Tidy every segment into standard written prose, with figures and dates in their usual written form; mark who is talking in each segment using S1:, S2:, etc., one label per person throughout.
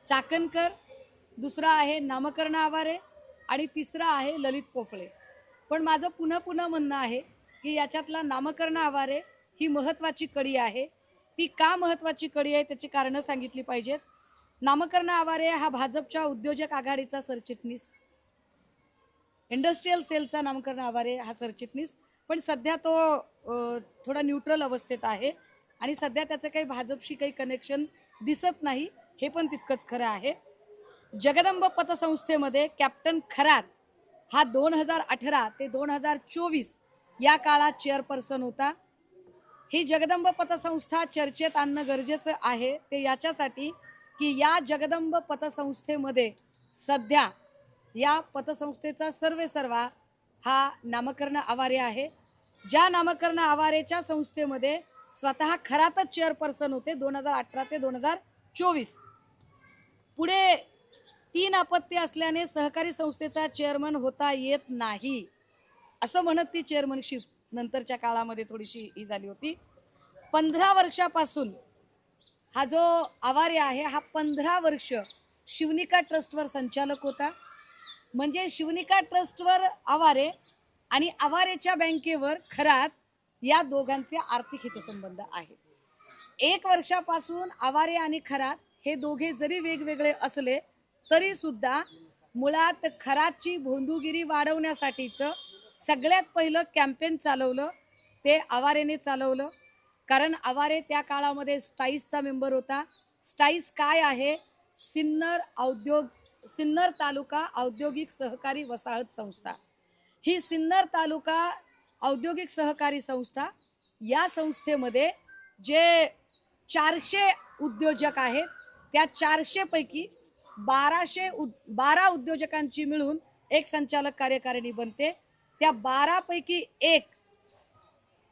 S1: चाकणकर, दुसरा आहे नामकर्ण आवारे आणि तिसरा आहे ललित पोफळे. पण माझं पुन्हा पुन्हा म्हणणं आहे की याच्यातला नामकर्ण आवारे ही महत्त्वाची कडी आहे. ती का महत्त्वाची कडी आहे त्याची कारणं सांगितली पाहिजेत. नामकर्ण आवारे हा भाजपच्या उद्योजक आघाडीचा सरचिटणीस, इंडस्ट्रियल सेलचा नामकर्ण आवारे हा सरचिटणीस, पण सध्या तो थोडा न्यूट्रल अवस्थेत आहे आणि सध्या त्याचं काही भाजपशी काही कनेक्शन दिसत नाही, हे पण तितकंच खरं आहे. जगदंब पतसंस्थेमध्ये कॅप्टन खरात हा 2018 ते 2024 या काळात चेअरपर्सन होता. ही जगदंब पतसंस्था चर्चेत आणणं गरजेचं आहे, ते याच्यासाठी की या जगदंब पतसंस्थेमध्ये सध्या या पतसंस्थेचा सर्वेसर्वा हा नामकर्ण आवारे आहे. ज्या नामकर्ण आवारेच्या संस्थेमध्ये स्वतः खरातच चेअरपर्सन होते 2018 ते 2024. पुढे 3 अपत्य असल्याने सहकारी संस्थेचा चेअरमन होता येत नाही असं म्हणत ती चेअरमनशिप नंतरच्या काळामध्ये थोडीशी ही झाली होती. 15 वर्षापासून हा जो आवारे आहे हा 15 वर्ष शिवनिका ट्रस्टवर संचालक होता. म्हणजे शिवनिका ट्रस्टवर आवारे आणि आवारेच्या बँकेवर खरात या दोघांचे आर्थिक हितसंबंध आहेत. 1 वर्षापासून आवारे आणि खरात हे दोघे जरी वेगवेगळे असले तरी सुद्धा मुळात खरातची भोंदूगिरी वाढवण्यासाठीचं सगळ्यात पहिलं कॅम्पेन चालवलं ते आवारेने चालवलं. कारण आवारे त्या काळामध्ये स्टाईसचा मेंबर होता. स्टाईस काय आहे? सिन्नर तालुका औद्योगिक सहकारी वसाहत संस्था. ही सिन्नर तालुका औद्योगिक सहकारी संस्था, या संस्थेमध्ये जे 400 उद्योजक आहेत त्या 400 पैकी 12 उद्योजकांची मिळून एक संचालक कार्यकारिणी बनते. त्या 12 पैकी एक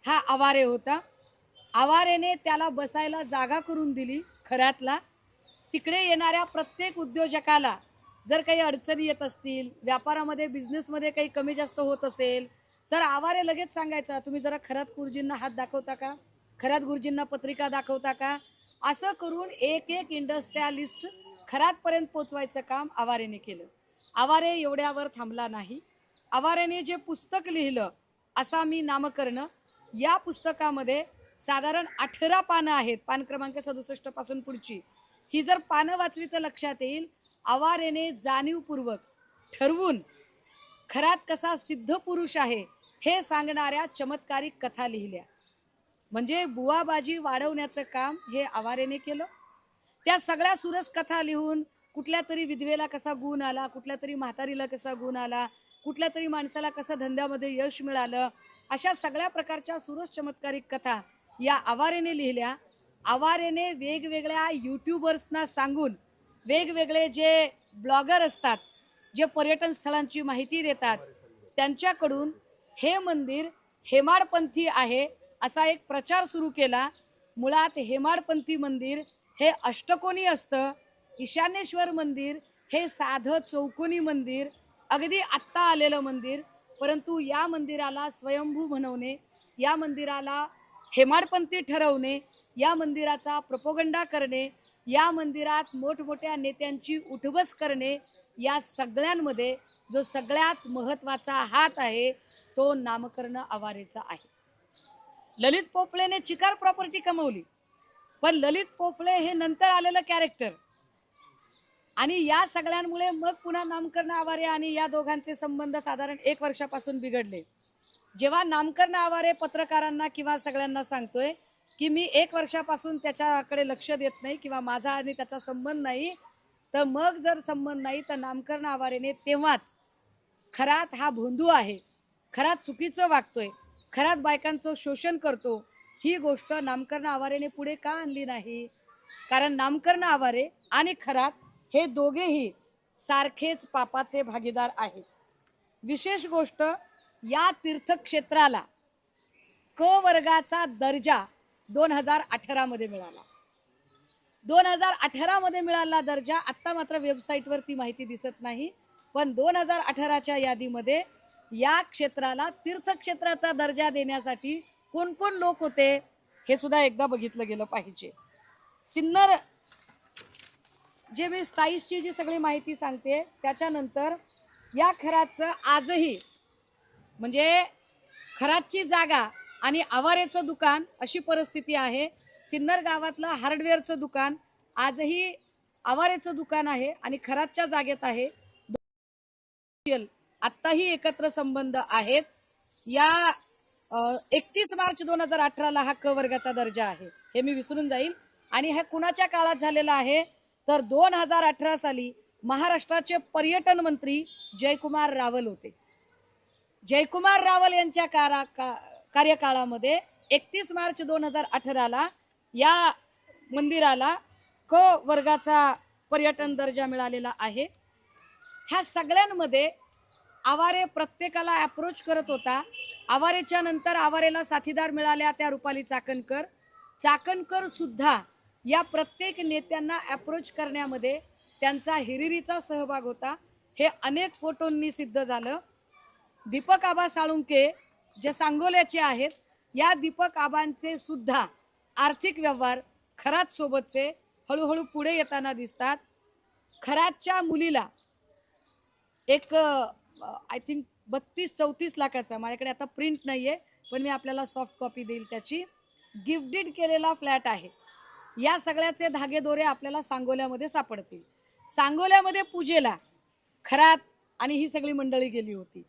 S1: हा आवारे होता. आवारेने त्याला बसायला जागा करून दिली खरातला. तिकडे येणाऱ्या प्रत्येक उद्योजकाला जर काही अडचणी येत असतील, व्यापारामध्ये बिझनेसमध्ये काही कमी जास्त होत असेल तर आवारे लगेच सांगायचा, तुम्ही जरा खरात गुरुजींना हात दाखवता का, खरात गुरुजींना पत्रिका दाखवता का. असं करून एक एक इंडस्ट्रियलिस्ट खरातपर्यंत पोचवायचं काम आवारेने केलं. आवारे एवढ्यावर थांबला नाही. आवारेने जे पुस्तक लिहिलं असा मी नामकर्ण, या पुस्तकामध्ये साधारण 18 पानं आहेत, पान क्रमांक 67 पासून पुढची. ही जर पानं वाचली तर लक्षात येईल आवारेने जाणीवपूर्वक ठरवून खरात कसा सिद्ध पुरुष आहे हे सांगणाऱ्या चमत्कारिक कथा लिहिल्या. म्हणजे बुवाबाजी वाढवण्याचं काम हे आवारेने केलं. त्या सगळ्या सुरस कथा लिहून कुठल्या तरी विधवेला कसा गुण आला, कुठल्या तरी म्हातारीला कसा गुण आला, कुठल्या तरी माणसाला कसं धंद्यामध्ये यश मिळालं, अशा सगळ्या प्रकारच्या सुरस चमत्कारिक कथा या आवारेने लिहिल्या. आवारेने वेगवेगळ्या यूट्यूबर्सना सांगून, वेगवेगळे जे ब्लॉगर असतात जे पर्यटन स्थळांची माहिती देतात त्यांच्याकडून हे मंदिर हेमाडपंथी आहे असा एक प्रचार सुरू केला. मुळात हेमाडपंथी मंदिर हे अष्टकोनी असतं. ईशान्येश्वर मंदिर हे साधं चौकोनी मंदिर, अगदी आत्ता आलेलं मंदिर. परंतु या मंदिराला स्वयंभू बनवणे, या मंदिराला हेमाडपंथी ठरवणे, या मंदिराचा प्रोपोगंडा करणे, या मंदिरात मोठमोठ्या नेत्यांची उठबस करणे, या सगळ्यांमध्ये जो सगळ्यात महत्त्वाचा हात आहे तो नामकर्ण आवारेचा आहे. ललित पोफळेने चिकार प्रॉपर्टी कमवली, पण ललित पोफळे हे नंतर आलेलं कॅरेक्टर आणि या सगळ्यांमुळे मग पुन्हा नामकर्ण आवारे आणि या दोघांचे संबंध साधारण 1 वर्षापासून बिघडले. जेव्हा नामकर्ण आवारे पत्रकारांना किंवा सगळ्यांना सांगतोय की मी 1 वर्षापासून त्याच्याकडे लक्ष देत नाही किंवा माझा आणि त्याचा संबंध नाही, तर मग जर संबंध नाही तर नामकर्ण आवारेने तेव्हाच खरात हा भोंदू आहे, खरात चुकीचं वागतोय, खरात बायकांचं शोषण करतो, ही गोष्ट नामकर्ण आवारेने पुढे का आणली नाही? कारण नामकर्ण आवारे आणि खरात हे दोघेही सारखेच पापाचे भागीदार आहेत. विशेष गोष्ट, या तीर्थक्षेत्राला क वर्गाचा दर्जा 2018 मध्ये मिळाला. 2018 मध्ये मिळाला दर्जा. आत्ता मात्र वेबसाईटवर ती माहिती दिसत नाही, पण 2018च्या यादीमध्ये या क्षेत्राला तीर्थक्षेत्राचा दर्जा देण्यासाठी कोण कोण लोक होते हे सुद्धा एकदा बघितलं गेलं पाहिजे. सिन्नर जे मी स्टाईल्सची जी सगळी माहिती सांगते त्याच्यानंतर या खराचं आजही म्हणजे खराची जागा आणि आवारेचं दुकान अशी परिस्थिती आहे। सिन्नर गावातलं हार्डवेअरचं दुकान आजही आवारेचं दुकान आहे आणि खराच्या जागेत आहे। आत्ताही एकत्र संबंध आहेत। या 31 मार्च 2018 ला हा क वर्गाचा दर्जा आहे, हे मी विसरून जाईल। आणि हे कुणाच्या काळात झालेला आहे तर 2018 साली महाराष्ट्राचे पर्यटन मंत्री जयकुमार रावल होते। जयकुमार रावल यांच्या कार्यकाळामध्ये 31 मार्च 2018 ला या मंदिराला क वर्गाचा पर्यटन दर्जा मिळालेला आहे। ह्या सगळ्यांमध्ये आवारे प्रत्येकाला अप्रोच करत होता। आवारेच्या नंतर आवारेला साथीदार मिळाल्या त्या रुपाली चाकणकर। चाकणकर सुद्धा या प्रत्येक नेत्यांना अप्रोच करण्यामध्ये त्यांचा हिरिरीचा सहभाग होता। हे अनेक फोटोंनी सिद्ध झालं। दीपक आबा साळुंके जे सांगोल्याचे आहेत, या दीपक आबांचे सुद्धा आर्थिक व्यवहार खरात सोबतचे हळूहळू पुढे येताना दिसतात। खरातच्या मुलीला एक आय थिंक 32-34 लाखाचा, माझ्याकडे आता प्रिंट नाहीये पण मी आपल्याला सॉफ्ट कॉपी देईल त्याची, गिफ्टेड केलेला फ्लॅट आहे। या सगळ्याचे धागेदोरे आपल्याला सांगोल्यामध्ये सापडतील। सांगोल्यामध्ये पूजेला खरात आणि ही सगळी मंडळी गेली होती।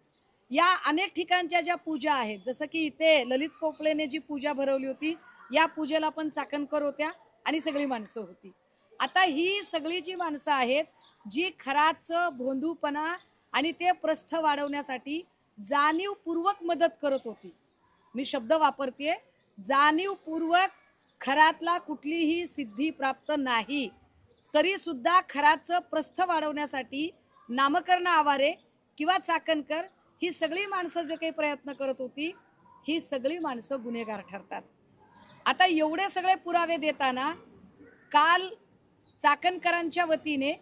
S1: या अनेक ठिकाणच्या ज्या पूजा आहेत, जसं की इथे ललित पोफळेने जी पूजा भरवली होती, या पूजेला पण चाकणकर होत्या आणि सगळी माणसं होती। आता ही सगळी जी माणसं आहेत जी खराचं भोंदूपणा आणि ते प्रस्थ वाढवण्यासाठी जाणीवपूर्वक मदत करत होती, मी शब्द वापरतेय जाणीवपूर्वक, खरातला कुठलीही सिद्धी प्राप्त नाही तरी सुद्धा खराचं प्रस्थ वाढवण्यासाठी नामकर्ण आवारे किंवा चाकणकर ही सगळी माणसं जे काही प्रयत्न करत होती, ही सगळी माणसं गुन्हेगार ठरतात। आता एवढे सगळे पुरावे देताना काल चाकणकरांच्या वतीने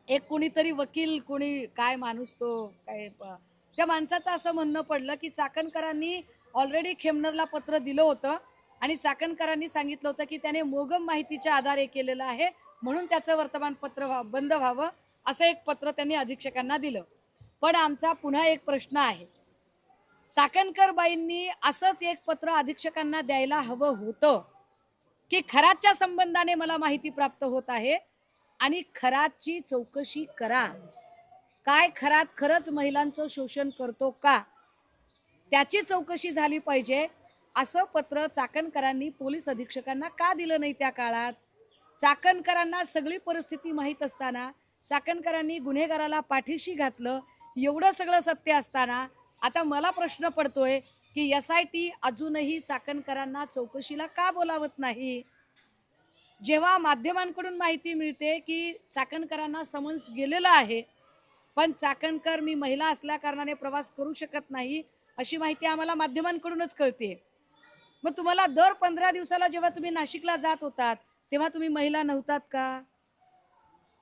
S1: एक कोणीतरी वकील, कोणी काय माणूस तो काय, त्या माणसाचं असं म्हणणं पडलं की चाकणकरांनी ऑलरेडी खेमनरला पत्र दिलं होतं आणि चाकणकरांनी सांगितलं होतं की त्याने मोगम माहितीच्या आधारे केलेलं आहे म्हणून त्याचं वर्तमानपत्र बंद व्हावं, असं एक पत्र त्यांनी अधीक्षकांना दिलं। पण आमचा पुन्हा एक प्रश्न आहे, चाकणकर बाईंनी असंच एक पत्र अधीक्षकांना द्यायला हवं होतं की खराच्या संबंधाने मला माहिती प्राप्त होत आहे आणि खराची चौकशी करा, काय खरात खरंच महिलांचं शोषण करतो का त्याची चौकशी झाली पाहिजे, असं पत्र चाकणकरांनी पोलीस अधीक्षकांना का दिलं नाही त्या काळात? चाकणकरांना सगळी परिस्थिती माहीत असताना चाकणकरांनी गुन्हेगाराला पाठीशी घातलं, एवढं सगळं सत्य असताना आता मला प्रश्न पडतोय की SIT अजूनही चाकणकरांना चौकशीला का बोलावत नाही? जेव्हा माध्यमांकडून माहिती मिळते की चाकणकरांना समन्स गेलेलं आहे पण चाकणकर मी महिला असल्या कारणाने प्रवास करू शकत नाही अशी माहिती आम्हाला माध्यमांकडूनच कळते, मग तुम्हाला दर 15 दिवसाला जेव्हा तुम्ही नाशिकला जात होतात तेव्हा तुम्ही महिला नव्हतात का?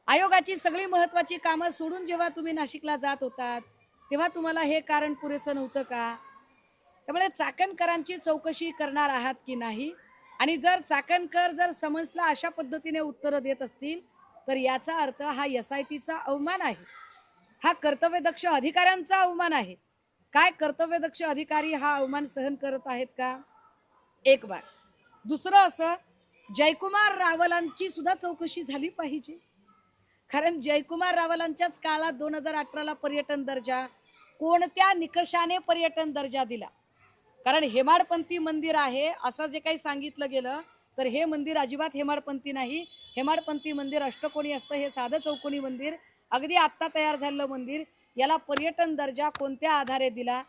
S1: आयोगाची सगळी महत्त्वाची कामं सोडून जेव्हा तुम्ही नाशिकला जात होतात तेव्हा तुम्हाला हे कारण पुरेसं नव्हतं का? त्यामुळे चाकणकरांची चौकशी करणार आहात की नाही? आणि जर चाकणकर जर समन्सला अशा पद्धतीने उत्तर देत असतील तर याचा अर्थ हा SITचा अवमान आहे, हा कर्तव्यदक्ष अधिकाऱ्यांचा अवमान आहे। काय कर्तव्यदक्ष अधिकारी हा अवमान सहन करत आहेत का? एक बार दुसरं असं, जयकुमार रावलांची सुद्धा चौकशी झाली पाहिजे, कारण जयकुमार रावलांच्याच काळात 2018 ला पर्यटन दर्जा, कोणत्या निकषाने पर्यटन दर्जा दिला? कारण हेमाडपंथी मंदिर आहे असं जे काही सांगितलं गेलं तर हे मंदिर अजिबात हेमाडपंथी नाही। हेमाडपंथी मंदिर अष्टकोनी असतं, हे साधं चौकोनी मंदिर, अगदी आत्ता तयार झालेलं मंदिर, याला पर्यटन दर्जा कोणत्या आधारे दिला?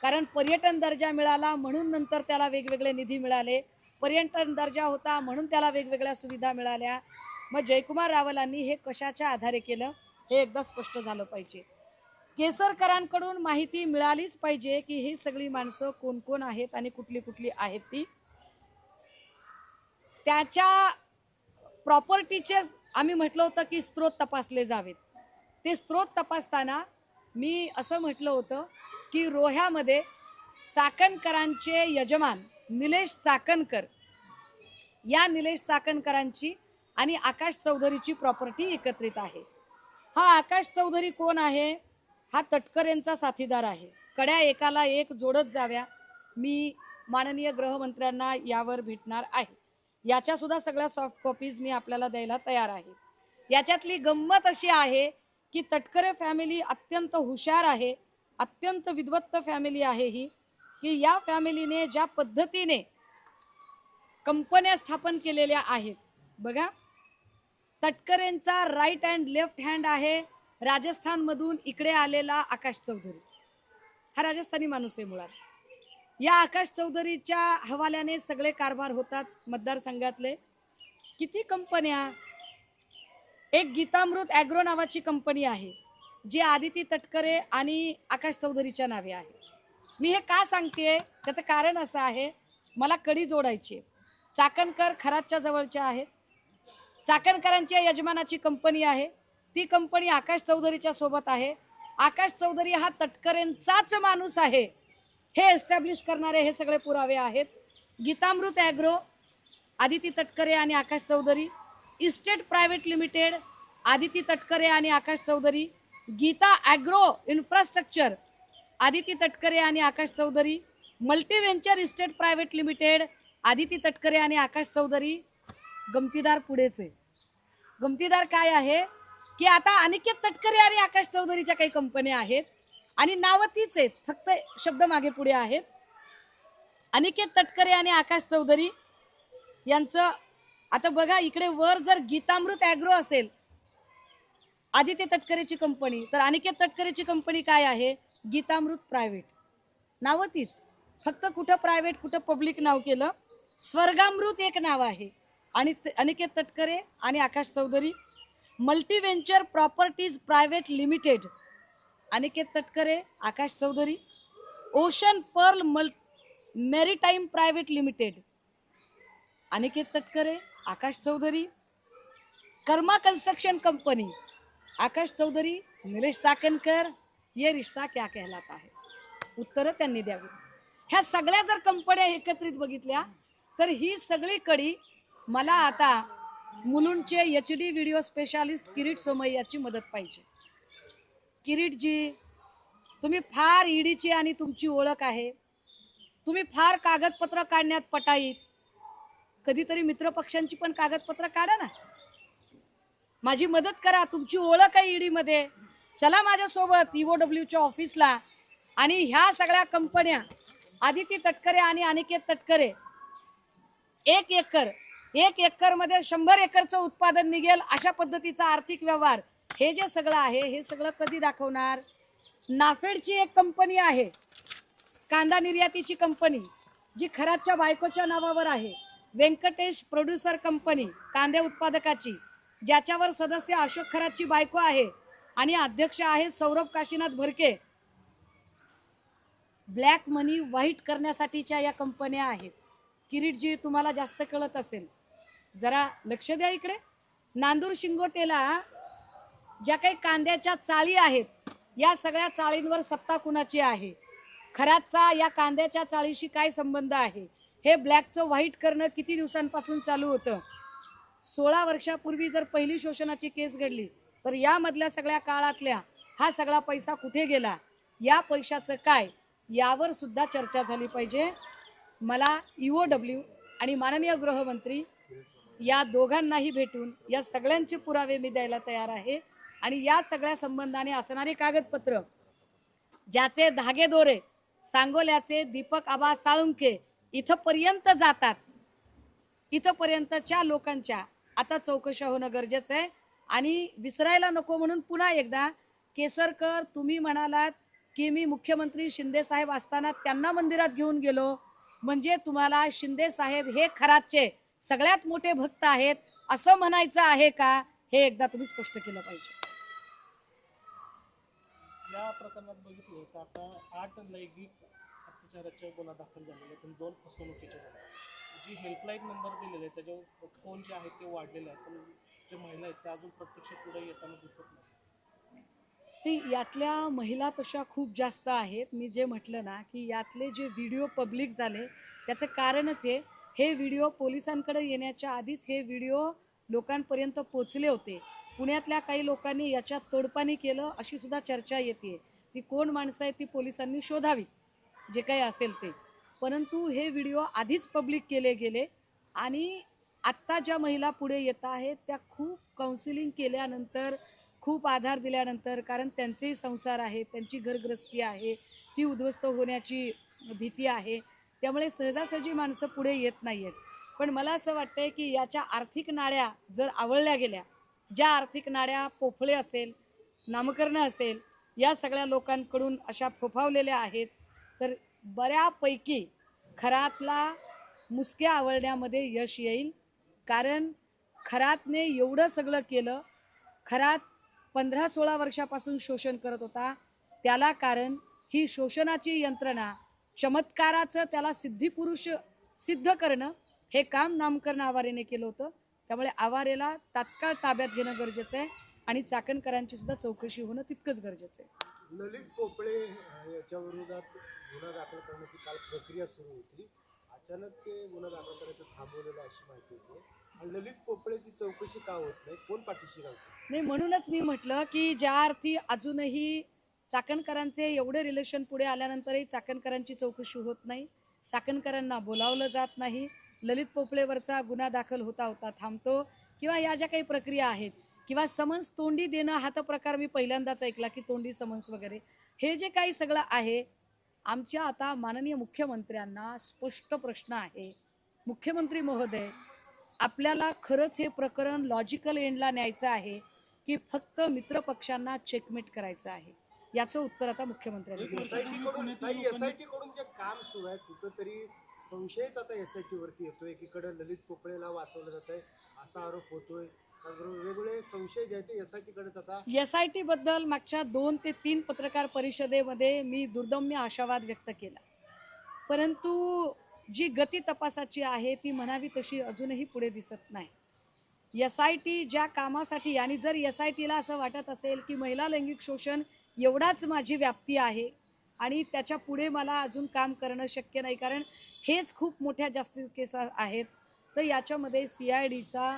S1: कारण पर्यटन दर्जा मिळाला म्हणून नंतर त्याला वेगवेगळे निधी मिळाले, पर्यटन दर्जा होता म्हणून त्याला वेगवेगळ्या सुविधा मिळाल्या। मग जयकुमार रावलांनी हे कशाच्या आधारे केलं हे एकदा स्पष्ट झालं पाहिजे। केसरकरांकडून माहिती मिळालीच पाहिजे की ही सगळी माणसं कोण कोण आहेत आणि कुठली कुठली आहेत ती। त्याच्या प्रॉपर्टीचे आम्ही म्हटलं होतं की स्रोत तपासले जावेत, ते स्रोत तपासताना मी असं म्हटलं होतं की रोह्यामध्ये चाकणकरांचे यजमान निलेश चाकणकर, या निलेश चाकणकरांची आणि आकाश चौधरीची प्रॉपर्टी एकत्रित आहे. हा आकाश चौधरी कोण आहे? हा तटकरेंचा साथीदार आहे. कड्या एकाला एक जोडत जाव्या. मी माननीय गृहमंत्र्यांना यावर भेटणार आहे. याच्या सुद्धा सगळ्या सॉफ्ट कॉपीज मी आपल्याला द्यायला तयार आहे. याच्यातली गंमत अशी आहे की तटकरे फॅमिली अत्यंत हुशार आहे, अत्यंत विद्वत्त फॅमिली आहे ही, की या फॅमिलीने ज्या पद्धतीने कंपन्या स्थापन केलेल्या आहेत बघा. तटकरेंचा राईट हँड लेफ्ट हँड आहे राजस्थान मधून इकडे आलेला आकाश चौधरी. हा राजस्थानी माणूस आहे मुळात. या आकाश चौधरीच्या हवाल्याने सगळे कारभार होतात मतदारसंघातले. किती कंपन्या? एक गीतामृत ॲग्रो नावाची कंपनी आहे जी आदिती तटकरे आणि आकाश चौधरीच्या नावे आहे. मी हे का सांगते त्याचं कारण असं आहे, मला कडी जोडायची. चाकणकर खरातच्या जवळच्या आहेत. चाकणकरांच्या यजमानाची कंपनी आहे. ती कंपनी आकाश चौधरीच्या सोबत आहे. आकाश चौधरी हा तटकरेंचाच माणूस आहे हे एस्टॅब्लिश करणारे हे सगळे पुरावे आहेत. गीतामृत ॲग्रो, आदिती तटकरे आणि Akash Chaudhari. Estate private limited, Aditi Tatkare आणि आकाश चौधरी. गीता ॲग्रो इन्फ्रास्ट्रक्चर, आदिती तटकरे आणि Akash Chaudhari. Multi venture estate private limited, Aditi Tatkare आणि आकाश चौधरी. गमतीदार पुढेच आहे. गमतीदार काय आहे की आता अनिकेत तटकरे आणि आकाश चौधरीच्या काही कंपन्या आहेत आणि नावं तीच आहेत, फक्त शब्द मागे पुढे आहेत. अनिकेत तटकरे आणि आकाश चौधरी यांचं आता बघा, इकडे वर जर गीतामृत ॲग्रो असेल आदित्य तटकरेची कंपनी, तर अनिकेत तटकरेची कंपनी काय आहे? गीतामृत प्रायव्हेट. नावं तीच, फक्त कुठं प्रायव्हेट कुठं पब्लिक नाव केलं. स्वर्गामृत एक नाव आहे. आणि अनिकेत तटकरे आणि Akash Chaudhari. Multi venture properties private limited, Aniket Tatkare Akash Chaudhari. Ocean pearl maritime private limited, Aniket Tatkare Akash Chaudhari. Karma construction company, Akash Chaudhari Nilesh Chakankar. ये रिश्ता क्या कहलाता है? उत्तरं त्यांनी द्यावी. ह्या सगळ्या जर कंपन्या एकत्रित बघितल्या तर ही सगळी कडी मला आता मुलुंडचे HD व्हिडिओ स्पेशालिस्ट किरीट सोमय्याची मदत पाहिजे. किरीटजी, तुम्ही फार ईडीची आणि तुमची ओळख आहे. तुम्ही फार कागदपत्र काढण्यात पटाईत. कधीतरी मित्रपक्षांची पण कागदपत्र काढा ना, माझी मदत करा. तुमची ओळख आहे ईडी मध्ये. चला माझ्यासोबत EOWच्या ऑफिसला आणि ह्या सगळ्या कंपन्या आदिती तटकरे आणि अनिकेत तटकरे 1 एकर मध्ये 100 एकरचं उत्पादन निघेल अशा पद्धतीचा आर्थिक व्यवहार हे जे सगळं आहे हे सगळं कधी दाखवणार? नाफेडची एक कंपनी आहे, कांदा निर्यातीची कंपनी, जी खरातच्या बायकोच्या नावावर आहे. व्यंकटेश प्रोड्युसर कंपनी, कांदे उत्पादकाची, ज्याच्यावर सदस्य अशोक खरातची बायको आहे आणि अध्यक्ष आहे सौरभ काशीनाथ भरके. ब्लॅक मनी व्हाईट करण्यासाठीच्या या कंपन्या आहेत. किरीटजी, तुम्हाला जास्त कळत असेल, जरा लक्ष द्या इकडे. नांदूर शिंगोटेला ज्या काही कांद्याच्या चाळी आहेत या सगळ्या चाळींवर सत्ता कुणाची आहे? खरातचा या कांद्याच्या चाळीशी काय संबंध आहे? हे ब्लॅकचं व्हाईट करणं किती दिवसांपासून चालू होतं? 16 वर्षापूर्वी जर पहिली शोषणाची केस घडली तर यामधल्या सगळ्या काळातल्या हा सगळा पैसा कुठे गेला? या पैशाचं काय? यावर सुद्धा चर्चा झाली पाहिजे. मला EOW आणि माननीय गृहमंत्री या दोघांनाही भेटून या सगळ्यांचे पुरावे मी द्यायला तयार आहे. आणि या सगळ्या संबंधाने असणारे कागदपत्र ज्याचे धागेदोरे सांगोल्याचे दीपक आबा साळुंखे इथपर्यंत जातात, इथपर्यंतच्या लोकांच्या आता चौकशा होणं गरजेचं आहे. आणि विसरायला नको म्हणून पुन्हा एकदा, केसरकर, तुम्ही म्हणालात की मी मुख्यमंत्री शिंदे साहेब असताना त्यांना मंदिरात घेऊन गेलो, म्हणजे तुम्हाला शिंदे साहेब हे खरातचे सगळ्यात मोठे भक्त आहेत असं म्हणायचं आहे का? हे एकदा तुम्ही स्पष्ट केलं पाहिजे.
S2: या प्रकरणात बघितलं तर आता 8 लैंगिक अत्याचाराचे गुन्हा दाखल झालेले, पण 2 फसवणुकीचे झाले. जी हेल्पलाईन नंबर दिलेले आहेत त्याच्यावर फोन जे आहेत ते वाढलेले आहेत, पण जे महिला आहेत त्या अजून प्रत्यक्ष पुढे येताना दिसत नाही.
S1: यातल्या महिला तशा खूप जास्त आहेत. मी जे म्हटलं ना की यातले जे व्हिडिओ पब्लिक झाले त्याचं कारणच आहे, हे व्हिडिओ पोलिसांकडे येण्याच्या आधीच हे व्हिडिओ लोकांपर्यंत पोचले होते. पुण्यातल्या काही लोकांनी याच्यात तोडपाणी केलं अशी सुद्धा चर्चा येते. ती कोण माणसं आहेत ती पोलिसांनी शोधावीत, जे काही असेल ते. परंतु हे व्हिडिओ आधीच पब्लिक केले गेले आणि आत्ता ज्या महिला पुढे येत आहेत त्या खूप काउन्सिलिंग केल्यानंतर, खूप आधार दिल्यानंतर, कारण त्यांचेही संसार आहेत, त्यांची घरगृहस्थी आहे, ती उद्ध्वस्त होण्याची भीती आहे, त्यामुळे सहजासहजी माणसं पुढे येत नाही आहेत. पण मला असं वाटतंय की याच्या आर्थिक नाड्या जर आवळल्या गेल्या, ज्या आर्थिक नाड्या पोफळे असेल, नामकरण असेल, या सगळ्या लोकांकडून अशा फोफावलेल्या आहेत, तर बऱ्यापैकी खरातला मुसक्या आवळण्यामध्ये यश येईल. कारण खरातने एवढं सगळं केलं, खरात 15-16 वर्षापासून शोषण करत होता, त्याला कारण ही शोषणाची यंत्रणा, चमत्काराचं त्याला सिद्धिपुरुष सिद्ध करणं, हे काम नामकरण आवारेने केलं होतं. त्यामुळे आवारेला तात्काळ ताब्यात घेणं गरजेचं आहे आणि चाकणकरांची सुद्धा चौकशी होणं तितकंच गरजेचं आहे.
S3: ललित पोपळे याच्या विरोधात गुन्हा दाखल करण्याची काल प्रक्रिया सुरू होती. अचानक ते गुन्हा दाखल करायचं थांबवलेलं अशी माहिती येते. आणि ललित पोपळेची चौकशी का होत नाही, कोण पाठीशी घालतो?
S1: नाही, म्हणूनच मी म्हटलं की ज्या अर्थी अजूनही चाकणकरांचे एवढे रिलेशन पुढे आल्यानंतरही चाकणकरांची चौकशी होत नाही, चाकणकरांना बोलावलं जात नाही, ललित पोपळेवरचा गुन्हा दाखल होता होता थांबतो, किंवा या ज्या काही प्रक्रिया आहेत, किंवा समन्स तोंडी देणं हा तर प्रकार मी पहिल्यांदाच ऐकला की तोंडी समन्स वगैरे, हे जे काही सगळं आहे, आमच्या आता माननीय मुख्यमंत्र्यांना स्पष्ट प्रश्न आहे. मुख्यमंत्री महोदय, आपल्याला खरंच हे प्रकरण लॉजिकल एंडला न्यायचं आहे की फक्त मित्रपक्षांना चेकमेट करायचं आहे? याचं उत्तर आता मुख्यमंत्र्यांनी दिलं.
S3: एसआयटी कडून जे काम सुरू आहे कुठंतरी संशयच आता एसआयटी वरती येतोय. एकीकडे ललित पोपळेला वाचवलं जात आहे असा आरोप होतोय. वेगवेगळे संशय जे आहेत ते एसआयटी कडेच आता.
S1: एसआयटी बद्दल मागच्या 2 ते 3 पत्रकार परिषदेमध्ये मी दुर्दम्य आशावाद व्यक्त केला, परंतु जी गती तपासाची आहे ती म्हणावी तशी अजूनही पुढे दिसत नाही. एसआयटी ज्या कामासाठी, आणि जर एसआयटीला असं वाटत असेल की महिला लैंगिक शोषण एवढाच माझी व्याप्ती आहे आणि त्याच्या पुढे मला अजून काम करणं शक्य नाही, कारण हेच खूप मोठ्या जास्त केस आहेत, तर याच्यामध्ये CIDचा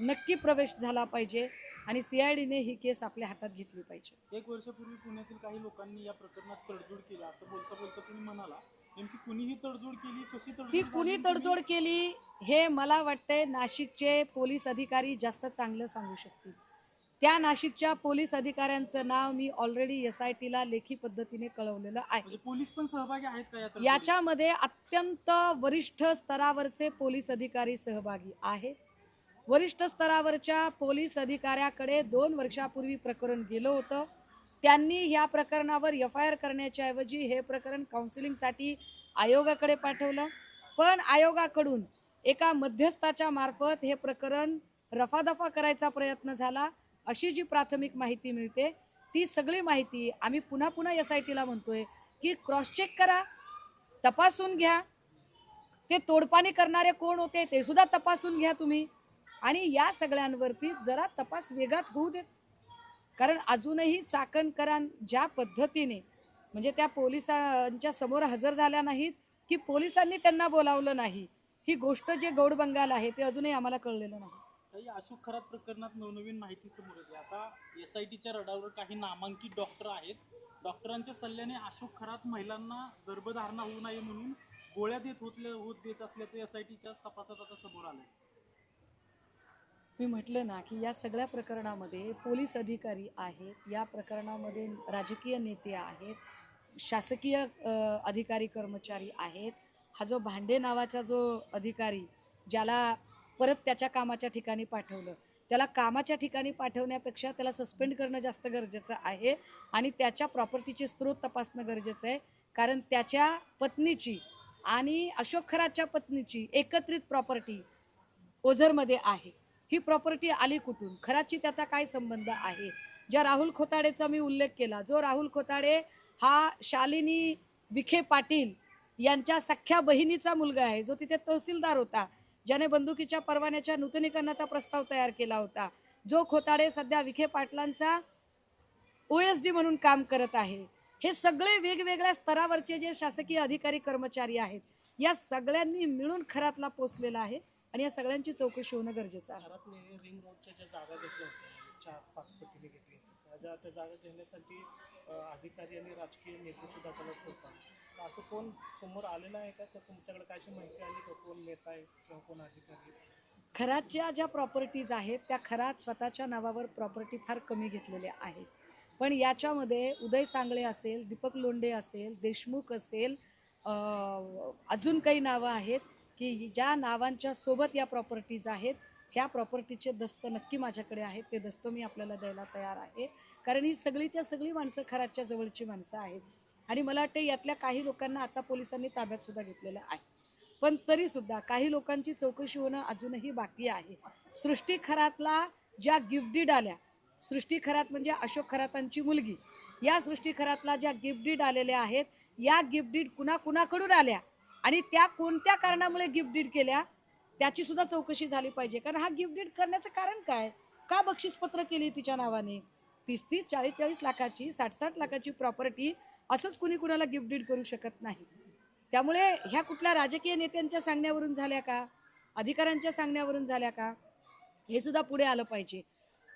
S1: नक्की प्रवेश झाला पाहिजे आणि CIDने ही केस आपल्या हातात घेतली पाहिजे.
S4: 1 वर्षापूर्वी पुण्यातील काही लोकांनी या प्रकरणात तडजोड केली असं बोलता बोलता तुम्ही म्हणाला. नेमकी कुणीही तडजोड केली, कशी तडजोड
S1: ती
S4: झाली?
S1: कुणी तडजोड केली हे मला वाटते नाशिकचे पोलीस अधिकारी जास्त चांगलं सांगू शकतील. त्या नाशिकच्या पोलीस अधिकाऱ्यांचं नाव मी ऑलरेडी SITला लेखी पद्धतीने कळवलेलं आहे.
S4: म्हणजे पोलीस पण सहभागी आहेत का या तडजोडीत?
S1: याच्यामध्ये अत्यंत वरिष्ठ स्तरावरचे पोलीस अधिकारी सहभागी आहेत. वरिष्ठ स्तरावरच्या पोलीस अधिकाऱ्याकडे 2 वर्षापूर्वी प्रकरण गेलं होतं. त्यांनी ह्या प्रकरणावर FIR करण्याच्या ऐवजी हे प्रकरण काउन्सिलिंगसाठी आयोगाकडे पाठवलं, पण आयोगाकडून एका मध्यस्थाच्या मार्फत हे प्रकरण रफादफा करायचा प्रयत्न झाला, अशी जी प्राथमिक माहिती मिळते. ती सगळी माहिती आम्ही पुन्हा पुन्हा SITला म्हणतोय की क्रॉस चेक करा, तपासून घ्या. ते तोडपाणी करणारे कोण होते ते सुद्धा तपासून घ्या तुम्ही, आणि या सगळ्यांवरती जरा तपास वेगात होऊ देत. कारण अजूनही चाकणकरां ज्या पद्धतीने, म्हणजे त्या पोलिसांच्या समोर हजर झाल्या नाहीत की पोलिसांनी त्यांना बोलावलं नाही, ही गोष्ट जे गौडबंगाल आहे ते अजूनही आम्हाला कळलेलं नाही.
S4: काही अशोक खरात प्रकरणात नवनवीन माहिती समोर येते. आता SITच्या रडारवर काही नामांकित डॉक्टर आहेत. डॉक्टरांच्या सल्ल्याने अशोक खरात महिलांना गर्भधारणा होऊ नये म्हणून गोळ्या देत असल्याचं SITच्या तपासात आता समोर आलंय.
S1: मी म्हटलं ना की या सगळ्या प्रकरणामध्ये पोलीस अधिकारी आहेत, या प्रकरणामध्ये राजकीय नेते आहेत, शासकीय अधिकारी कर्मचारी आहेत. हा जो भांडे नावाचा जो अधिकारी, ज्याला परत त्याच्या कामाच्या ठिकाणी पाठवलं, त्याला कामाच्या ठिकाणी पाठवण्यापेक्षा त्याला सस्पेंड करणं जास्त गरजेचं आहे आणि त्याच्या प्रॉपर्टीचे स्रोत तपासणं गरजेचं आहे. कारण त्याच्या पत्नीची आणि अशोक खरातच्या पत्नीची एकत्रित प्रॉपर्टी ओझरमध्ये आहे. ही प्रॉपर्टी आली कुठून, खराची त्याचा काय संबंध आहे? ज्या राहुल खोताडेचा मी उल्लेख केला, जो राहुल खोताडे हा शालिनी विखे पाटील यांच्या सख्या बहिणीचा मुलगा आहे, जो तिथे तहसीलदार होता, ज्याने बंदुकीच्या परवान्याच्या नूतनीकरणाचा प्रस्ताव तयार केला होता, जो खोताडे सध्या विखे पाटलांचा OSD म्हणून काम करत आहे. हे सगळे वेगवेगळ्या स्तरावरचे जे शासकीय अधिकारी कर्मचारी आहेत, या सगळ्यांनी मिळून खरातला पोचलेला आहे. आणि या सगळ्यांची चौकशी होणं गरजेचं आहे.
S2: घरात रिंग रोडच्या ज्या जागा घेतल्या होत्या 4-5 पटीने घेतली त्या जागा घेण्यासाठी अधिकारी आणि राजकीय नेते सुद्धा त्याला सोडतात. असं कोण समोर आलेलं आहे का? तुमच्याकडे काय अशी माहिती आली का? कोण नेता आहे किंवा कोण अधिकारी?
S1: खरातच्या ज्या प्रॉपर्टीज आहेत त्या खरात स्वतःच्या नावावर प्रॉपर्टी फार कमी घेतलेल्या आहेत. पण याच्यामध्ये उदय सांगळे असेल, दीपक लोंढे असेल, देशमुख असेल, अजून काही नावं आहेत की ज्या नावांच्या सोबत या प्रॉपर्टीज आहेत. ह्या प्रॉपर्टीचे दस्त नक्की माझ्याकडे आहेत. ते दस्त मी आपल्याला द्यायला तयार आहे, कारण ही सगळीच्या सगळी माणसं खरातच्या जवळची माणसं आहेत. आणि मला वाटतं यातल्या काही लोकांना आता पोलिसांनी ताब्यात सुद्धा घेतलेलं आहे. पण तरीसुद्धा काही लोकांची चौकशी होणं अजूनही बाकी आहे. सृष्टी खरातला ज्या गिफ्ट डीड आल्या, सृष्टी खरात म्हणजे अशोक खरातांची मुलगी, या सृष्टी खरातला ज्या गिफ्ट डीड आलेल्या आहेत, या गिफ्ट डीड कुणाकुणाकडून आल्या आणि त्या कोणत्या कारणामुळे गिफ्ट डीड केल्या त्याची सुद्धा चौकशी झाली पाहिजे. कारण हा गिफ्ट डीड करण्याचं कारण काय? का बक्षीसपत्र केली तिच्या नावाने? 30-30, 40-40 लाखाची, 60-60 लाखाची प्रॉपर्टी असंच कुणी कुणाला गिफ्ट डीड करू शकत नाही. त्यामुळे ह्या कुठल्या राजकीय नेत्यांच्या सांगण्यावरून झाल्या का, अधिकाऱ्यांच्या सांगण्यावरून झाल्या का, हे सुद्धा पुढे आलं पाहिजे.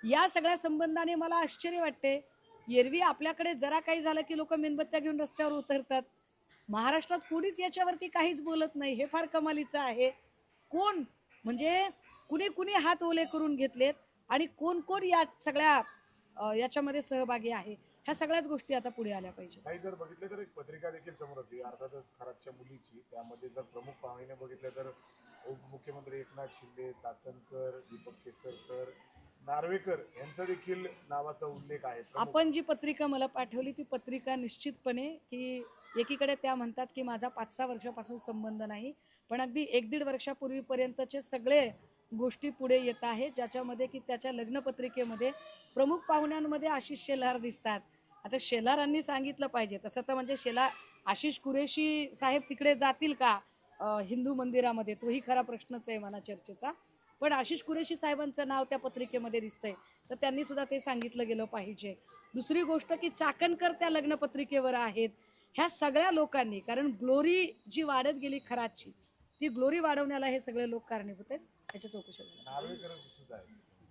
S1: या सगळ्या संबंधाने मला आश्चर्य वाटते. एरवी आपल्याकडे जरा काही झालं की लोक मेणबत्त्या घेऊन रस्त्यावर उतरतात. महाराष्ट्रात कोणीच याच्यावरती काहीच बोलत नाही. हे फार कमालीचं आहे. कोण म्हणजे कुणी कुणी हात ओले करून घेतलेत आणि कोण कोण या सगळ्या याच्यामध्ये सहभागी आहे, ह्या सगळ्याच गोष्टी आता पुढे आल्या पाहिजे.
S5: काही जर बघितलं तर एक पत्रिका देखील समोर होती अर्थातच खरातच्या मुलीची. त्यामध्ये जर प्रमुख पाहुणे बघितलं तर उपमुख्यमंत्री एकनाथ शिंदे, चाकणकर, दीपक केसरकर, नार्वेकर यांचा देखील नावाचा उल्लेख आहे.
S1: आपण जी पत्रिका मला पाठवली ती पत्रिका निश्चितपणे की एकीकडे त्या म्हणतात की माझा 5-6 वर्षापासून संबंध नाही, पण अगदी 1-1.5 वर्षापूर्वीपर्यंतचे सगळे गोष्टी पुढे येत आहेत, ज्याच्यामध्ये की त्याच्या लग्नपत्रिकेमध्ये प्रमुख पाहुण्यांमध्ये आशिष शेलार दिसतात. आता शेलारांनी सांगितलं पाहिजे. तसं तर म्हणजे आशिष कुरेशी साहेब तिकडे जातील का हिंदू मंदिरामध्ये, तोही खरा प्रश्नच आहे मला चर्चेचा. पण आशिष कुरेशी साहेबांचं नाव त्या पत्रिकेमध्ये दिसतंय, तर त्यांनी सुद्धा ते सांगितलं गेलं पाहिजे. दुसरी गोष्ट की चाकणकर त्या लग्नपत्रिकेवर आहेत. ह्या सगळ्या लोकांनी, कारण ग्लोरी जी वाढत गेली खरातची, ती ग्लोरी वाढवण्याला हे सगळे लोक कारणीभूत आहेत. त्याच्या चौकशी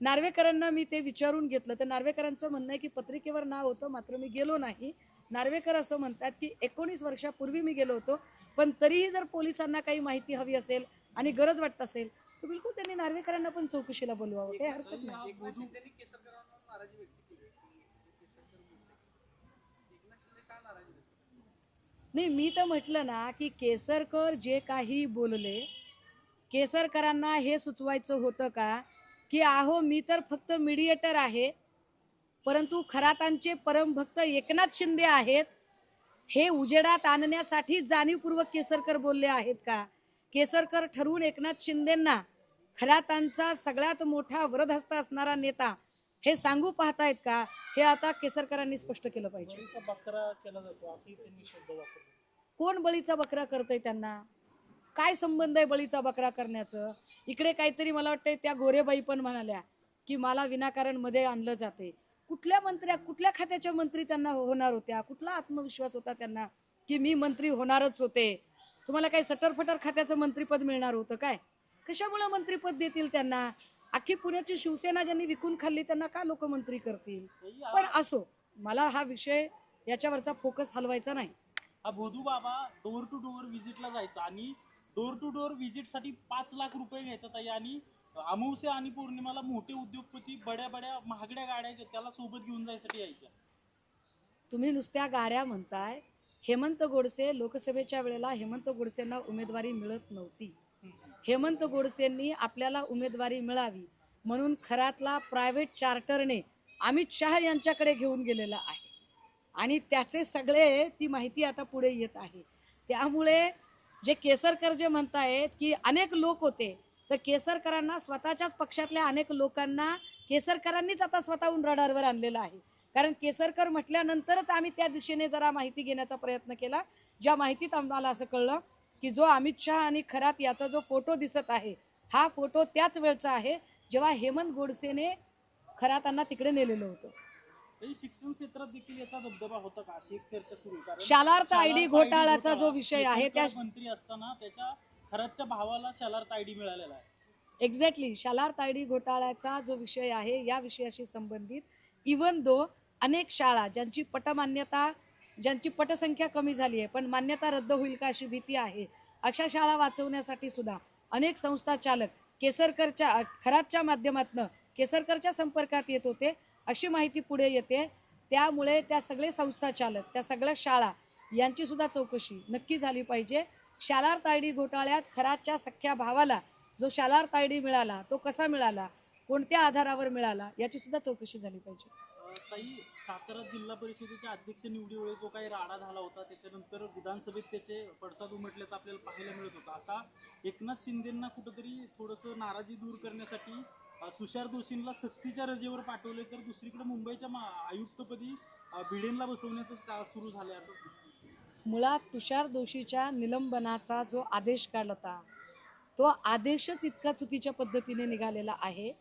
S1: नार्वेकरांना मी ते विचारून घेतलं तर नार्वेकरांचं म्हणणं आहे की पत्रिकेवर नाव होतं, मात्र मी गेलो नाही. नार्वेकर असं म्हणतात की 19 वर्षापूर्वी मी गेलो होतो, पण तरीही जर पोलिसांना काही माहिती हवी असेल आणि गरज वाटत असेल तर बिलकुल त्यांनी नार्वेकरांना पण चौकशीला बोलवावं, काही हरकत नाही. नाही, मी तर म्हटलं ना की केसरकर जे काही बोलले, केसरकरांना हे सुचवायचं होतं का की अहो मी तर फक्त मीडिएटर आहे, परंतु खरातांचे परमभक्त एकनाथ शिंदे आहेत, हे उजेडात आणण्यासाठी जाणीवपूर्वक केसरकर बोलले आहेत का? केसरकर ठरवून एकनाथ शिंदेंना खरातांचा सगळ्यात मोठा वरदहस्त असणारा नेता हे सांगू पाहतायत का? हे आता केसरकरांनी स्पष्ट केलं पाहिजे.
S2: बळीचा बकरा केला जातो असंही त्यांनी शब्द वापरला.
S1: कोण बळीचा बकरा करतंय? त्यांना काय संबंध आहे बळीचा बकरा करण्याचं? इकडे काहीतरी मला वाटतंय त्या गोरेबाई पण म्हणाल्या की मला विनाकारण मध्ये आणलं जाते. कुठल्या मंत्र्या, कुठल्या खात्याच्या मंत्री त्यांना होणार होत्या? कुठला आत्मविश्वास होता त्यांना की मी मंत्री होणारच होते? तुम्हाला काही सटरफटर खात्याचं मंत्रीपद मिळणार होतं काय? कशामुळे मंत्रीपद देतील त्यांना? अख्खी पुण्याची शिवसेना ज्यांनी विकून खाल्ली त्यांना का लोक मंत्री करतील? पण असो, मला हा विषय याच्यावरचा फोकस हलवायचा नाही.
S4: हा भोदू बाबा डोअर टू डोअर व्हिजिटला जायचा आणि डोअर टू डोअर व्हिजिटसाठी 5 लाख रुपये घ्यायचा ताई. आणि अमावस्या आणि पौर्णिमाला मोठे उद्योगपती बड्या महागड्या गाड्या त्याला सोबत घेऊन जायसाठी यायच्या.
S1: तुम्ही नुसत्या गाड्या म्हणताय. हेमंत गोडसे लोकसभेच्या वेळेला हेमंत गोडसेंना उमेदवारी मिळत नव्हती. हेमंत गोडसेंनी आपल्याला उमेदवारी मिळावी म्हणून खरातला प्रायव्हेट चार्टरने अमित शहा यांच्याकडे घेऊन गेलेला आहे आणि त्याचे सगळे ती माहिती आता पुढे येत आहे. त्यामुळे जे केसरकर जे म्हणतायत की अनेक लोक होते, तर केसरकरांना स्वतःच्याच पक्षातल्या अनेक लोकांना केसरकरांनीच आता स्वतःहून रडारवर आणलेलं आहे. कारण केसरकर म्हटल्यानंतरच आम्ही त्या दिशेने जरा माहिती घेण्याचा प्रयत्न केला. ज्या माहितीत आम्हाला असं कळलं की जो अमित शहा आणि खरात याचा जो फोटो दिसत आहे, हा फोटो त्याच वेळचा आहे जेव्हा हेमंत गोडसेने खरातांना तिकडे नेलेलं होतं.
S4: शिक्षण क्षेत्रात देखील याचा दबदबा होता का अशी एक चर्चा सुरू आहे.
S1: शालार्थ आयडी घोटाळ्याचा जो विषय आहे, त्या
S4: मंत्री असताना त्याच्या खरातच्या भावाला शालार्थ आयडी मिळालेला आहे.
S1: एक्झॅक्टली शालार तायडी घोटाळ्याचा जो विषय आहे या विषयाशी संबंधित इवन दो अनेक शाळा ज्यांची पटसंख्या कमी झाली आहे पण मान्यता रद्द होईल का अशी भीती आहे, अशा शाळा वाचवण्यासाठी सुद्धा अनेक संस्था चालक खरातच्या माध्यमातून केसरकरच्या संपर्कात येत होते अशी माहिती पुढे येते. त्यामुळे त्या सगळे संस्था चालक, त्या सगळ्या शाळा यांची सुद्धा चौकशी नक्की झाली पाहिजे. शालार तायडी घोटाळ्यात खरातच्या सख्ख्या भावाला जो शालार तायडी मिळाला तो कसा मिळाला, कोणत्या आधारावर मिळाला याची सुद्धा चौकशी झाली पाहिजे.
S4: ताई, सातारा जिल्हा परिषदेच्या अध्यक्ष निवडीवेळी जो काही राडा झाला होता त्याच्यानंतर विधानसभेत त्याचे पडसाद उमटल्याचं आपल्याला पाहायला मिळत होतं. आता एकनाथ शिंदेंना कुठंतरी थोडंसं नाराजी दूर करण्यासाठी तुषार दोशींना सक्तीच्या रजेवर पाठवले, तर दुसरीकडे मुंबईच्या आयुक्तपदी भिडेंना बसवण्याचं का सुरू झालं असं.
S1: मुळात तुषार दोशीच्या निलंबनाचा जो आदेश काढला होता तो आदेशच इतका चुकीच्या पद्धतीने निघालेला आहे.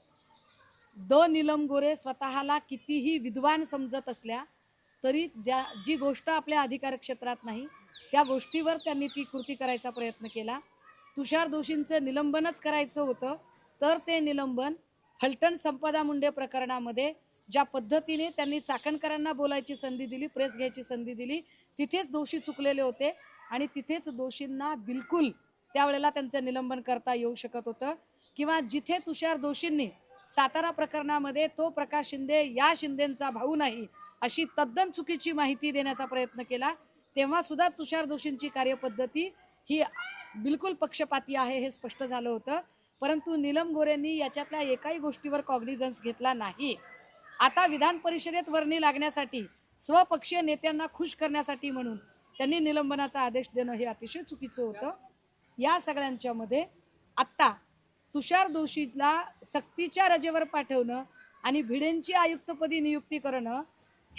S1: नीलम गोरे स्वतःला कितीही विद्वान समजत असल्या तरी जी गोष्ट आपल्या अधिकार क्षेत्रात नाही त्या गोष्टीवर त्यांनी ती कृती करायचा प्रयत्न केला. तुषार दोशींचं निलंबनच करायचं होतं तर ते निलंबन फलटण संपदा मुंडे प्रकरणामध्ये ज्या पद्धतीने त्यांनी चाकणकरांना बोलायची संधी दिली, प्रेस घ्यायची संधी दिली, तिथेच दोषी चुकलेले होते आणि तिथेच दोषींना बिलकुल त्यावेळेला त्यांचं निलंबन करता येऊ शकत होतं. किंवा जिथे तुषार दोशींनी सातारा प्रकरणामध्ये तो प्रकाश शिंदे या शिंदेंचा भाऊ नाही अशी तद्दन चुकीची माहिती देण्याचा प्रयत्न केला, तेव्हा सुद्धा तुषार दोशींची कार्यपद्धती ही बिलकुल पक्षपाती आहे हे स्पष्ट झालं होतं. परंतु नीलम गोरेंनी याच्यातल्या एकाही गोष्टीवर कॉग्निझन्स घेतला नाही. आता विधान परिषदेत वर्णी लागण्यासाठी स्वपक्षीय नेत्यांना खुश करण्यासाठी म्हणून त्यांनी निलंबनाचा आदेश देणं हे अतिशय चुकीचं होतं. या सगळ्यांच्या मध्ये आत्ता तुषार दोशीला सक्तीच्या रजेवर पाठवणं आणि भिडेंची आयुक्तपदी नियुक्ती करणं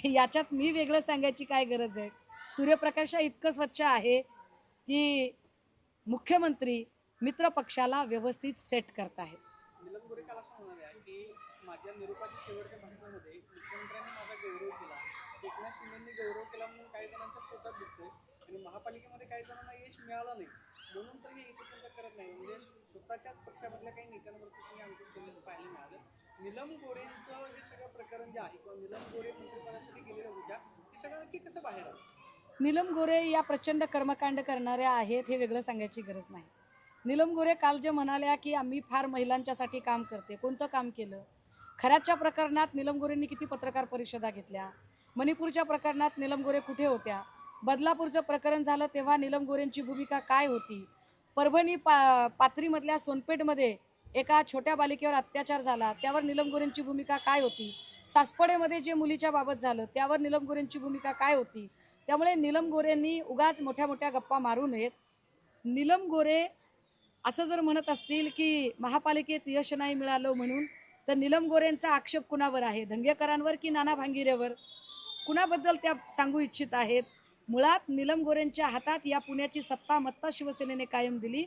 S1: याच्यात मी वेगळं सांगायची काय गरज आहे. सूर्यप्रकाश इतकं स्वच्छ आहे की मुख्यमंत्री मित्र पक्षाला व्यवस्थित सेट करत आहेत.
S6: नीलम गोरे काल असं म्हणाले आहे की माझ्या निरोपाच्या शेवटच्या भाषणामध्ये मुख्यमंत्र्यांनी माझा गौरव केला, एकनाथ शिंदेंनी गौरव केला म्हणून काही जणांच्या पोटात दुखतोय आणि महापालिकेमध्ये काही जणांना यश मिळालं नाही म्हणून तर हे हितचिंतन करत नाही. म्हणजे स्वतःच्याच पक्षामधल्या काही नेत्यांवरती तुम्ही अंकुश केलेलं पाहायला मिळालं. नीलम गोरेंचं हे सगळं प्रकरण जे आहे किंवा नीलम गोरे मंत्रिपदासाठी गेलेल्या होत्या हे सगळं नक्की कसं बाहेर आलं.
S1: नीलम गोरे या प्रचंड कर्मकांड करणाऱ्या आहेत हे वेगळं सांगायची गरज नाही. नीलम गोरे काल जे म्हणाल्या की आम्ही फार महिलांच्यासाठी काम करते, कोणतं काम केलं? खरातच्या प्रकरणात नीलम गोरेंनी किती पत्रकार परिषदा घेतल्या? मणिपूरच्या प्रकरणात नीलम गोरे कुठे होत्या? बदलापूरचं प्रकरण झालं तेव्हा नीलम गोरेंची भूमिका काय होती? परभणी पाथरीमधल्या सोनपेठमध्ये एका छोट्या बालिकेवर अत्याचार झाला त्यावर नीलम गोरेंची भूमिका काय होती? सासपडेमध्ये जे मुलीच्या बाबत झालं त्यावर नीलम गोरेंची भूमिका काय होती? त्यामुळे नीलम गोरेंनी उगाच मोठ्या मोठ्या गप्पा मारू नयेत. नीलम गोरे असं जर म्हणत असतील की महापालिकेत यश नाही मिळालं म्हणून, तर नीलम गोरेंचा आक्षेप कुणावर आहे? धंगेकरांवर की नाना भांगिरेवर? कुणाबद्दल त्या सांगू इच्छित आहेत? मुळात नीलम गोरेंच्या हातात या पुण्याची सत्ता मत्ता शिवसेनेने कायम दिली,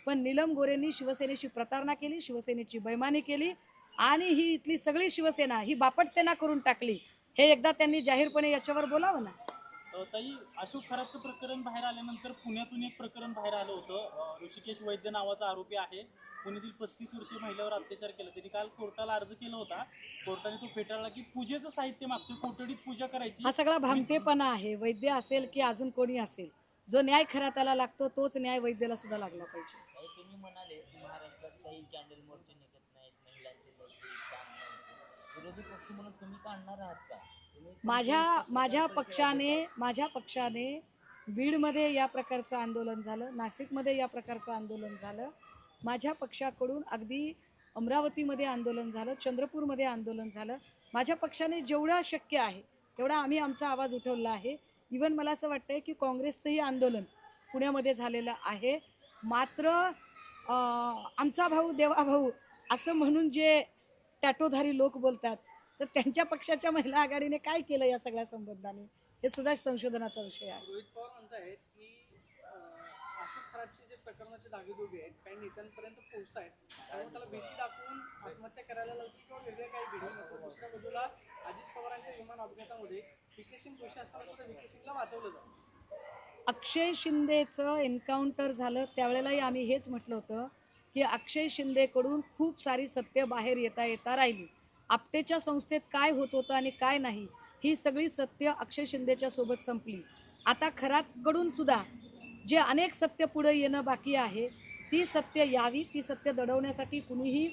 S1: पण नीलम गोरेंनी शिवसेनेशी प्रतारणा केली, शिवसेनेची बैमानी केली आणि ही इथली सगळी शिवसेना ही बापट सेना करून टाकली. हे एकदा त्यांनी जाहीरपणे याच्यावर बोलावं ना.
S4: ताई, अशोक खरातचं प्रकरण बाहेर आल्यानंतर पुण्यातून एक प्रकरण बाहेर आलं होतं. ऋषिकेश वैद्य नावाचा आरोपी आहे, पुण्यातील 35 वर्षीय महिलेवर अत्याचार केला. त्यांनी काल कोर्टाला अर्ज केला होता, कोर्टाने तो फेटाळला की पूजेचं साहित्य मागतोय, कोठडीत पूजा करायची.
S1: हा सगळा भामटेपणा आहे. वैद्य असेल की अजून कोणी असेल, जो न्याय खराताला लागतो तोच न्याय वैद्याला सुद्धा लागला पाहिजे.
S7: तुम्ही म्हणाले की महाराष्ट्रात काही कॅन्डल मोर्चे निघत नाहीत, महिलांचे लवकर काम नाही, विरोधी पक्ष म्हणून तुम्ही काढणार आहात का? माझ्या पक्षाने बीडमध्ये या प्रकारचं आंदोलन झालं, नाशिकमध्ये या प्रकारचं आंदोलन झालं. माझ्या पक्षाकडून अगदी अमरावतीमध्ये आंदोलन झालं, चंद्रपूरमध्ये आंदोलन झालं. माझ्या पक्षाने जेवढं शक्य आहे तेवढा आम्ही आमचा आवाज उठवला आहे. इवन मला असं वाटतंय की काँग्रेसचंही आंदोलन पुण्यामध्ये झालेलं आहे. मात्र आमचा भाऊ देवा भाऊ असं म्हणून जे टॅटोधारी लोक बोलतात, तर त्यांच्या पक्षाच्या महिला आघाडीने काय केलं या सगळ्या संबंधाने हे सुद्धा संशोधनाचा विषय आहे.
S6: रोहित पवार म्हणतायत की अशोक खरातचे जे प्रकरणाचे धागेदोगे आहेत काही नेत्यांपर्यंत पोहोचत आहेत, त्यामुळे त्याला भीती दाखवून आत्महत्या करायला लावते किंवा वेगळे काही घडवून नको. दुसऱ्या बाजूला अजित पवारांच्या विमान अपघातामध्ये व्ही.के. सिंग दोषी असताना सुद्धा व्ही.के. सिंगला वाचवलं जातं.
S1: अक्षय शिंदेचं एन्काउंटर झालं त्यावेळेलाही आम्ही हेच म्हटलं होतं की अक्षय शिंदेकडून खूप सारी सत्य बाहेर येता राहिली. आपटेच्या संस्थेत काय होत होतं आणि काय नाही ही सगळी सत्य अक्षय शिंदेच्या सोबत संपली. आता खरातकडून सुद्धा जे अनेक सत्य पुढे येणं बाकी आहे ती सत्य यावी. ती सत्य दडवण्यासाठी कुणीही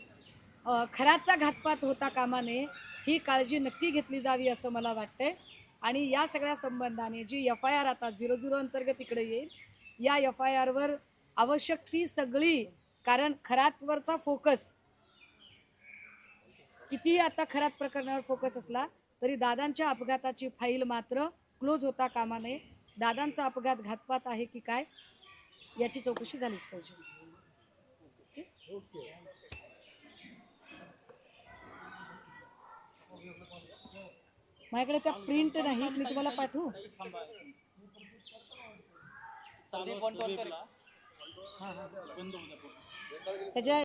S1: खराचा घातपात होता कामा नये ही काळजी नक्की घेतली जावी असं मला वाटतंय. आणि या सगळ्या संबंधाने जी FIR आता 00 अंतर्गत इकडे येईल या FIR वर आवश्यक ती सगळी, कारण खरातवरचा फोकस कितीही आता खरात प्रकरणावर फोकस असला तरी दादांच्या अपघाताची फाईल मात्र क्लोज होता कामा नये. दादांचा अपघात घातपात आहे की काय याची चौकशी झालीच पाहिजे. माझ्याकडे त्या प्रिंट नाही, मी तुम्हाला पाठवू.
S4: चालू असतो वेबला. बंद होता
S1: त्याच्या